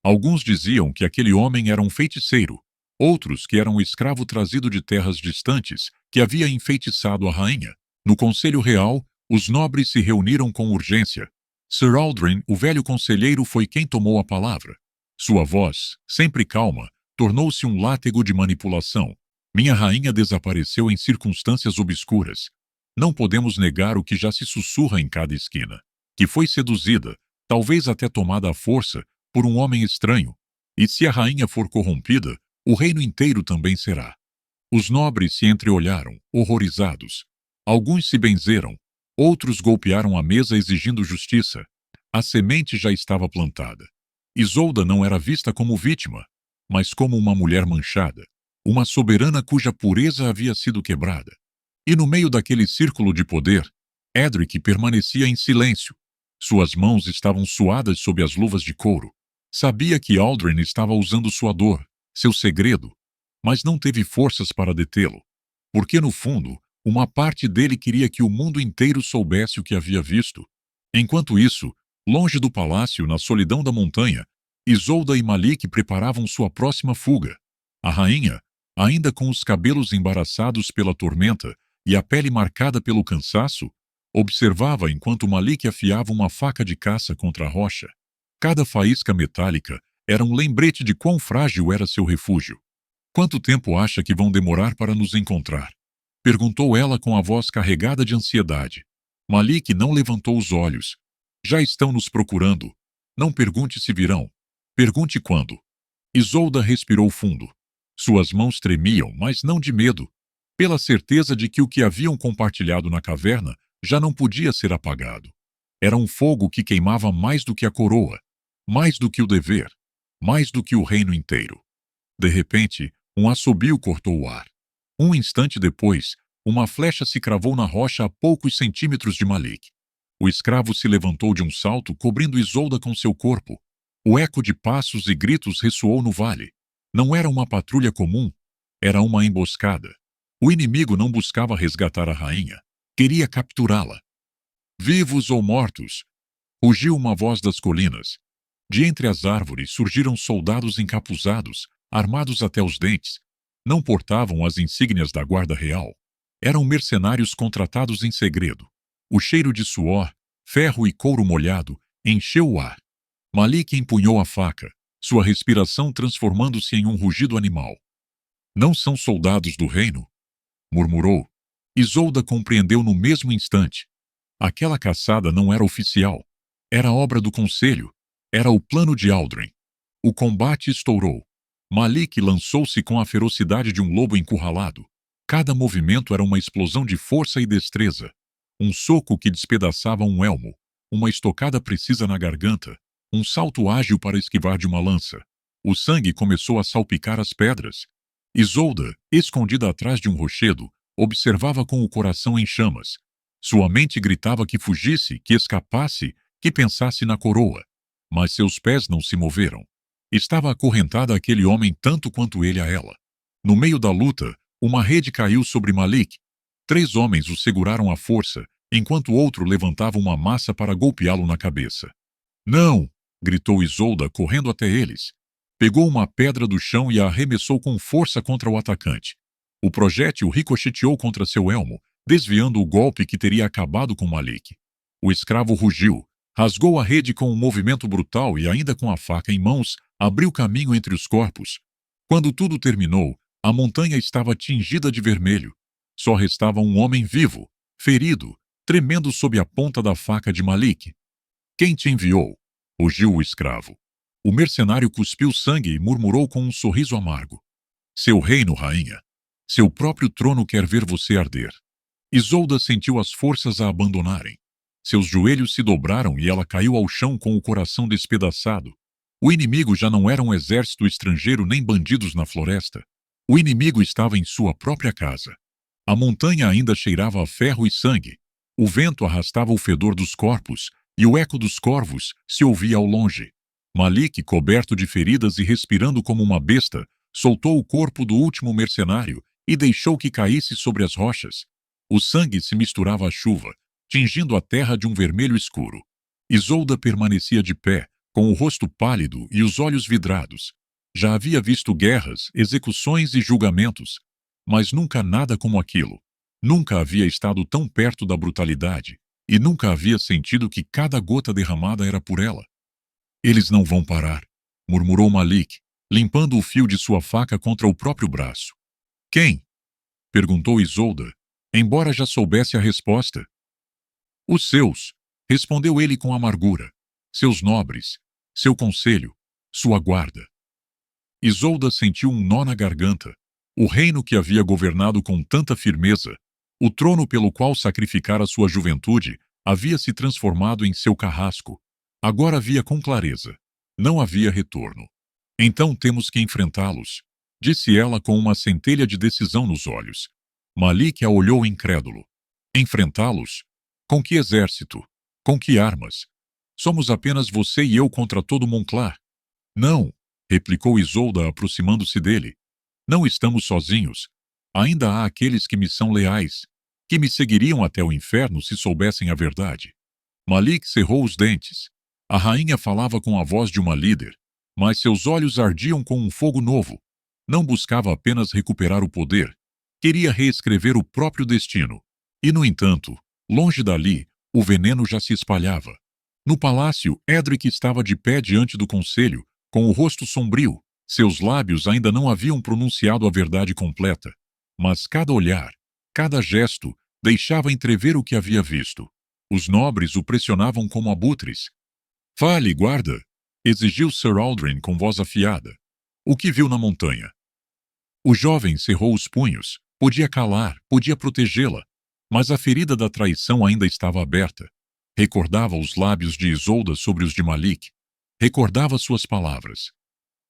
A: Alguns diziam que aquele homem era um feiticeiro. Outros que eram o escravo trazido de terras distantes que havia enfeitiçado a rainha. No Conselho Real, os nobres se reuniram com urgência. Sir Aldrin, o velho conselheiro, foi quem tomou a palavra. Sua voz, sempre calma, tornou-se um látego de manipulação. Minha rainha desapareceu em circunstâncias obscuras. Não podemos negar o que já se sussurra em cada esquina, que foi seduzida, talvez até tomada à força, por um homem estranho. E se a rainha for corrompida, o reino inteiro também será. Os nobres se entreolharam, horrorizados. Alguns se benzeram, outros golpearam a mesa exigindo justiça. A semente já estava plantada. Isolda não era vista como vítima, mas como uma mulher manchada, uma soberana cuja pureza havia sido quebrada. E no meio daquele círculo de poder, Edric permanecia em silêncio. Suas mãos estavam suadas sob as luvas de couro. Sabia que Aldrin estava usando sua dor, seu segredo, mas não teve forças para detê-lo, porque no fundo, uma parte dele queria que o mundo inteiro soubesse o que havia visto. Enquanto isso, longe do palácio, na solidão da montanha, Isolda e Malik preparavam sua próxima fuga. A rainha, ainda com os cabelos embaraçados pela tormenta e a pele marcada pelo cansaço, observava enquanto Malik afiava uma faca de caça contra a rocha. Cada faísca metálica era um lembrete de quão frágil era seu refúgio. "Quanto tempo acha que vão demorar para nos encontrar?" perguntou ela com a voz carregada de ansiedade. Malik não levantou os olhos. "Já estão nos procurando. Não pergunte se virão. Pergunte quando." Isolda respirou fundo. Suas mãos tremiam, mas não de medo, pela certeza de que o que haviam compartilhado na caverna já não podia ser apagado. Era um fogo que queimava mais do que a coroa, mais do que o dever, mais do que o reino inteiro. De repente, um assobio cortou o ar. Um instante depois, uma flecha se cravou na rocha a poucos centímetros de Malik. O escravo se levantou de um salto, cobrindo Isolda com seu corpo. O eco de passos e gritos ressoou no vale. Não era uma patrulha comum, era uma emboscada. O inimigo não buscava resgatar a rainha, queria capturá-la. "Vivos ou mortos?" rugiu uma voz das colinas. De entre as árvores surgiram soldados encapuzados, armados até os dentes. Não portavam as insígnias da guarda real. Eram mercenários contratados em segredo. O cheiro de suor, ferro e couro molhado encheu o ar. Malik empunhou a faca, sua respiração transformando-se em um rugido animal. "Não são soldados do reino?" murmurou. Isolda compreendeu no mesmo instante. Aquela caçada não era oficial. Era obra do conselho. Era o plano de Aldrin. O combate estourou. Malik lançou-se com a ferocidade de um lobo encurralado. Cada movimento era uma explosão de força e destreza. Um soco que despedaçava um elmo, uma estocada precisa na garganta, um salto ágil para esquivar de uma lança. O sangue começou a salpicar as pedras. Isolda, escondida atrás de um rochedo, observava com o coração em chamas. Sua mente gritava que fugisse, que escapasse, que pensasse na coroa. Mas seus pés não se moveram. Estava acorrentada àquele homem tanto quanto ele a ela. No meio da luta, uma rede caiu sobre Malik. 3 homens o seguraram à força, enquanto outro levantava uma massa para golpeá-lo na cabeça. "Não!" gritou Isolda, correndo até eles. Pegou uma pedra do chão e a arremessou com força contra o atacante. O projétil ricocheteou contra seu elmo, desviando o golpe que teria acabado com Malik. O escravo rugiu, rasgou a rede com um movimento brutal e, ainda com a faca em mãos, abriu caminho entre os corpos. Quando tudo terminou, a montanha estava tingida de vermelho. Só restava um homem vivo, ferido, tremendo sob a ponta da faca de Malik. "Quem te enviou?" rugiu o escravo. O mercenário cuspiu sangue e murmurou com um sorriso amargo. "Seu reino, rainha. Seu próprio trono quer ver você arder." Isolda sentiu as forças a abandonarem. Seus joelhos se dobraram e ela caiu ao chão com o coração despedaçado. O inimigo já não era um exército estrangeiro nem bandidos na floresta. O inimigo estava em sua própria casa. A montanha ainda cheirava a ferro e sangue. O vento arrastava o fedor dos corpos e o eco dos corvos se ouvia ao longe. Malik, coberto de feridas e respirando como uma besta, soltou o corpo do último mercenário e deixou que caísse sobre as rochas. O sangue se misturava à chuva, tingindo a terra de um vermelho escuro. Isolda permanecia de pé, com o rosto pálido e os olhos vidrados. Já havia visto guerras, execuções e julgamentos, mas nunca nada como aquilo. Nunca havia estado tão perto da brutalidade e nunca havia sentido que cada gota derramada era por ela. Eles não vão parar, murmurou Malik, limpando o fio de sua faca contra o próprio braço. Quem? Perguntou Isolda, embora já soubesse a resposta. Os seus, respondeu ele com amargura. Seus nobres, seu conselho, sua guarda. Isolda sentiu um nó na garganta. O reino que havia governado com tanta firmeza, o trono pelo qual sacrificara sua juventude, havia se transformado em seu carrasco. Agora via com clareza. Não havia retorno. Então temos que enfrentá-los, disse ela com uma centelha de decisão nos olhos. Malik a olhou incrédulo. Enfrentá-los? Com que exército? Com que armas? Somos apenas você e eu contra todo Monclar. Não, replicou Isolda aproximando-se dele. Não estamos sozinhos. Ainda há aqueles que me são leais, que me seguiriam até o inferno se soubessem a verdade. Malik cerrou os dentes. A rainha falava com a voz de uma líder, mas seus olhos ardiam com um fogo novo. Não buscava apenas recuperar o poder, queria reescrever o próprio destino. E, no entanto, longe dali, o veneno já se espalhava. No palácio, Edric estava de pé diante do conselho, com o rosto sombrio. Seus lábios ainda não haviam pronunciado a verdade completa, mas cada olhar, cada gesto, deixava entrever o que havia visto. Os nobres o pressionavam como abutres. Fale, guarda, exigiu Sir Aldrin com voz afiada. O que viu na montanha? O jovem cerrou os punhos. Podia calar, podia protegê-la, mas a ferida da traição ainda estava aberta. Recordava os lábios de Isolda sobre os de Malik. Recordava suas palavras.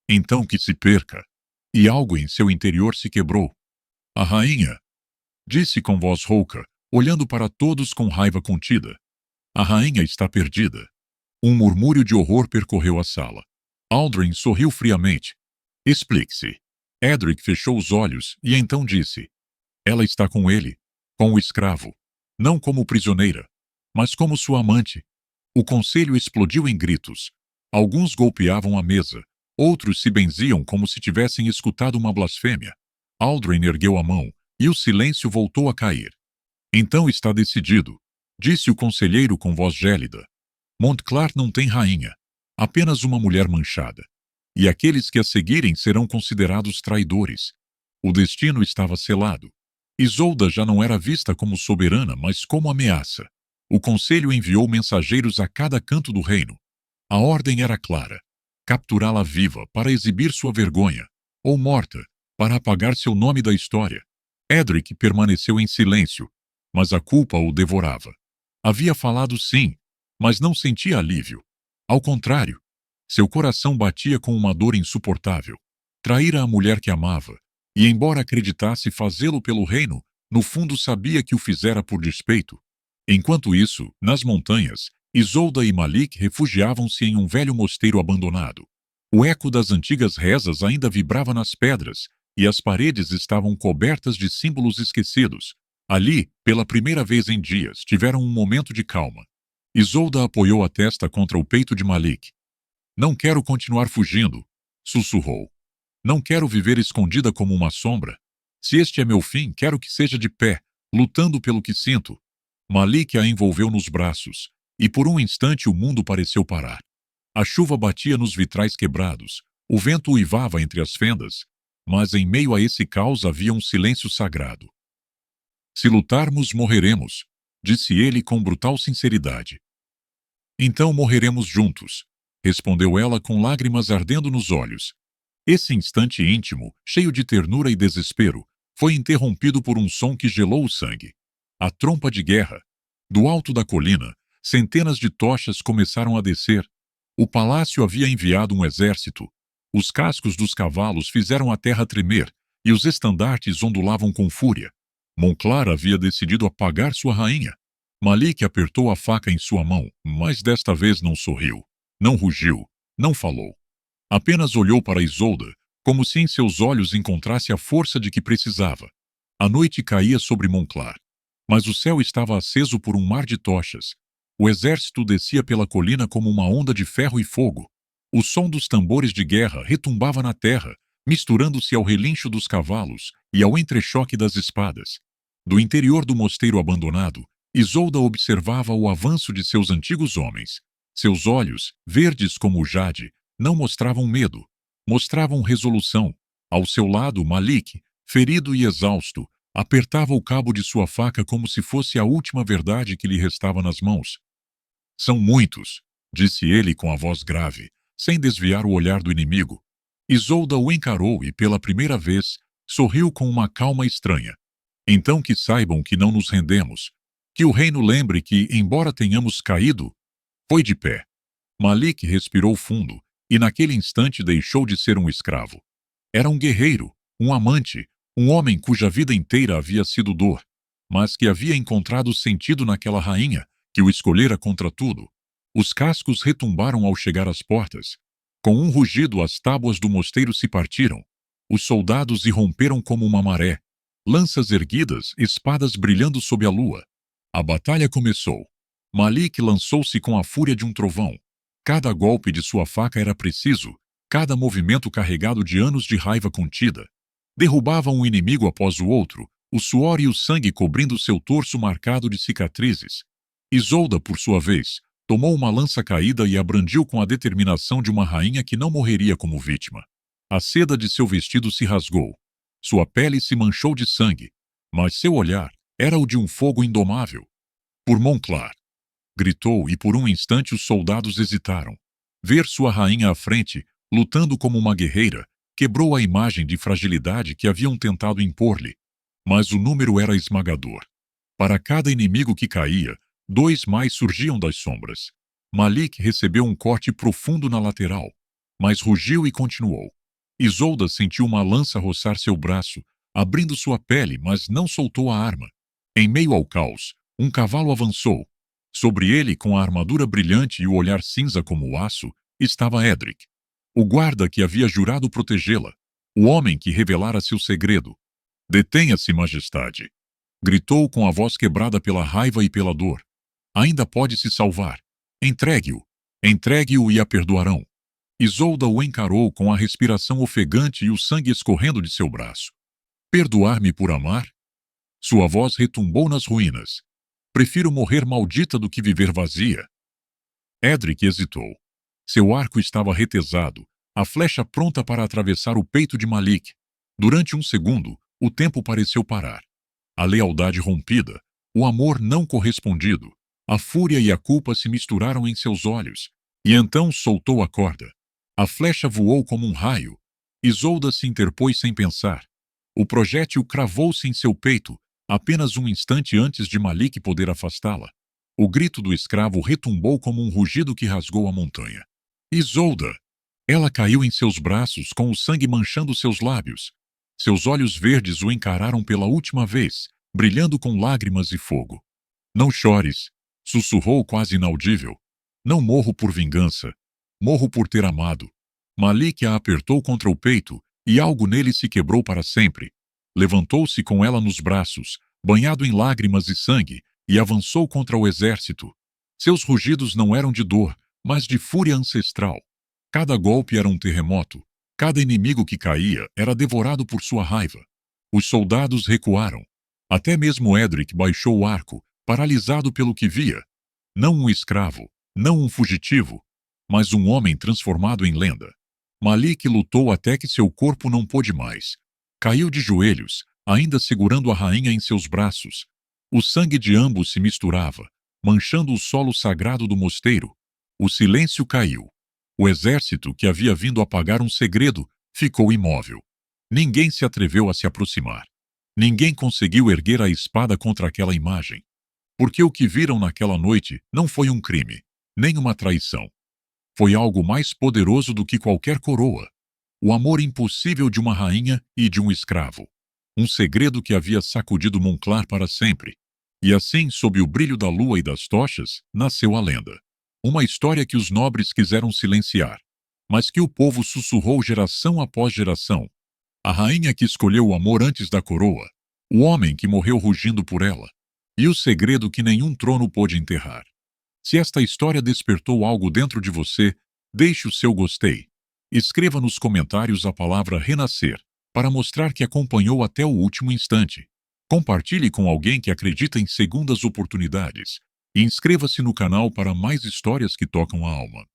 A: Então que se perca. E algo em seu interior se quebrou. A rainha, disse com voz rouca, olhando para todos com raiva contida. A rainha está perdida. Um murmúrio de horror percorreu a sala. Aldrin sorriu friamente. Explique-se. Edric fechou os olhos e então disse. Ela está com ele, com o escravo. Não como prisioneira, mas como sua amante. O conselho explodiu em gritos. Alguns golpeavam a mesa. Outros se benziam como se tivessem escutado uma blasfêmia. Aldrin ergueu a mão e o silêncio voltou a cair. Então está decidido, disse o conselheiro com voz gélida. Montclar não tem rainha, apenas uma mulher manchada. E aqueles que a seguirem serão considerados traidores. O destino estava selado. Isolda já não era vista como soberana, mas como ameaça. O conselho enviou mensageiros a cada canto do reino. A ordem era clara: capturá-la viva para exibir sua vergonha, ou morta para apagar seu nome da história. Edric permaneceu em silêncio, mas a culpa o devorava. Havia falado sim, mas não sentia alívio. Ao contrário, seu coração batia com uma dor insuportável. Traíra a mulher que amava, e embora acreditasse fazê-lo pelo reino, no fundo sabia que o fizera por despeito. Enquanto isso, nas montanhas, Isolda e Malik refugiavam-se em um velho mosteiro abandonado. O eco das antigas rezas ainda vibrava nas pedras, e as paredes estavam cobertas de símbolos esquecidos. Ali, pela primeira vez em dias, tiveram um momento de calma. Isolda apoiou a testa contra o peito de Malik. Não quero continuar fugindo, sussurrou. Não quero viver escondida como uma sombra. Se este é meu fim, quero que seja de pé, lutando pelo que sinto. Malik a envolveu nos braços, e por um instante o mundo pareceu parar. A chuva batia nos vitrais quebrados, o vento uivava entre as fendas, mas em meio a esse caos havia um silêncio sagrado. Se lutarmos, morreremos, disse ele com brutal sinceridade. Então morreremos juntos, respondeu ela com lágrimas ardendo nos olhos. Esse instante íntimo, cheio de ternura e desespero, foi interrompido por um som que gelou o sangue. A trompa de guerra. Do alto da colina, centenas de tochas começaram a descer. O palácio havia enviado um exército. Os cascos dos cavalos fizeram a terra tremer, e os estandartes ondulavam com fúria. Monclar havia decidido apagar sua rainha. Malik apertou a faca em sua mão, mas desta vez não sorriu, não rugiu, não falou. Apenas olhou para Isolda, como se em seus olhos encontrasse a força de que precisava. A noite caía sobre Monclar, mas o céu estava aceso por um mar de tochas. O exército descia pela colina como uma onda de ferro e fogo. O som dos tambores de guerra retumbava na terra, misturando-se ao relincho dos cavalos e ao entrechoque das espadas. Do interior do mosteiro abandonado, Isolda observava o avanço de seus antigos homens. Seus olhos, verdes como o jade, não mostravam medo, mostravam resolução. Ao seu lado, Malik, ferido e exausto, apertava o cabo de sua faca como se fosse a última verdade que lhe restava nas mãos. São muitos, disse ele com a voz grave, sem desviar o olhar do inimigo. Isolda o encarou e, pela primeira vez, sorriu com uma calma estranha. Então que saibam que não nos rendemos, que o reino lembre que, embora tenhamos caído, foi de pé. Malik respirou fundo e naquele instante deixou de ser um escravo. Era um guerreiro, um amante, um homem cuja vida inteira havia sido dor, mas que havia encontrado sentido naquela rainha que o escolhera contra tudo. Os cascos retumbaram ao chegar às portas. Com um rugido, as tábuas do mosteiro se partiram. Os soldados irromperam como uma maré, lanças erguidas, espadas brilhando sob a lua. A batalha começou. Malik lançou-se com a fúria de um trovão. Cada golpe de sua faca era preciso, cada movimento carregado de anos de raiva contida. Derrubava um inimigo após o outro, o suor e o sangue cobrindo seu torso marcado de cicatrizes. Isolda, por sua vez, tomou uma lança caída e a brandiu com a determinação de uma rainha que não morreria como vítima. A seda de seu vestido se rasgou. Sua pele se manchou de sangue, mas seu olhar era o de um fogo indomável. Por Monclar! Gritou, e por um instante os soldados hesitaram. Ver sua rainha à frente, lutando como uma guerreira, quebrou a imagem de fragilidade que haviam tentado impor-lhe. Mas o número era esmagador. Para cada inimigo que caía, 2 mais surgiam das sombras. Malik recebeu um corte profundo na lateral, mas rugiu e continuou. Isolda sentiu uma lança roçar seu braço, abrindo sua pele, mas não soltou a arma. Em meio ao caos, um cavalo avançou. Sobre ele, com a armadura brilhante e o olhar cinza como o aço, estava Edric, o guarda que havia jurado protegê-la, o homem que revelara seu segredo. Detenha-se, majestade! Gritou com a voz quebrada pela raiva e pela dor. Ainda pode se salvar. Entregue-o! Entregue-o e a perdoarão. Isolda o encarou com a respiração ofegante e o sangue escorrendo de seu braço. Perdoar-me por amar? Sua voz retumbou nas ruínas. Prefiro morrer maldita do que viver vazia. Edric hesitou. Seu arco estava retesado, a flecha pronta para atravessar o peito de Malik. Durante um segundo, o tempo pareceu parar. A lealdade rompida, o amor não correspondido, a fúria e a culpa se misturaram em seus olhos. E então soltou a corda. A flecha voou como um raio. Isolda se interpôs sem pensar. O projétil cravou-se em seu peito, apenas um instante antes de Malik poder afastá-la. O grito do escravo retumbou como um rugido que rasgou a montanha. Isolda! Ela caiu em seus braços, com o sangue manchando seus lábios. Seus olhos verdes o encararam pela última vez, brilhando com lágrimas e fogo. Não chores, sussurrou quase inaudível. Não morro por vingança. Morro por ter amado. Malik a apertou contra o peito, e algo nele se quebrou para sempre. Levantou-se com ela nos braços, banhado em lágrimas e sangue, e avançou contra o exército. Seus rugidos não eram de dor, mas de fúria ancestral. Cada golpe era um terremoto. Cada inimigo que caía era devorado por sua raiva. Os soldados recuaram. Até mesmo Edric baixou o arco, paralisado pelo que via. Não um escravo, não um fugitivo, mas um homem transformado em lenda. Malik lutou até que seu corpo não pôde mais. Caiu de joelhos, ainda segurando a rainha em seus braços. O sangue de ambos se misturava, manchando o solo sagrado do mosteiro. O silêncio caiu. O exército, que havia vindo apagar um segredo, ficou imóvel. Ninguém se atreveu a se aproximar. Ninguém conseguiu erguer a espada contra aquela imagem. Porque o que viram naquela noite não foi um crime, nem uma traição. Foi algo mais poderoso do que qualquer coroa. O amor impossível de uma rainha e de um escravo. Um segredo que havia sacudido Monclar para sempre. E assim, sob o brilho da lua e das tochas, nasceu a lenda. Uma história que os nobres quiseram silenciar, mas que o povo sussurrou geração após geração. A rainha que escolheu o amor antes da coroa, o homem que morreu rugindo por ela, e o segredo que nenhum trono pôde enterrar. Se esta história despertou algo dentro de você, Deixe o seu gostei. Escreva nos comentários a palavra renascer, para mostrar que acompanhou até o último instante. Compartilhe com alguém que acredita em segundas oportunidades. E inscreva-se no canal para mais histórias que tocam a alma.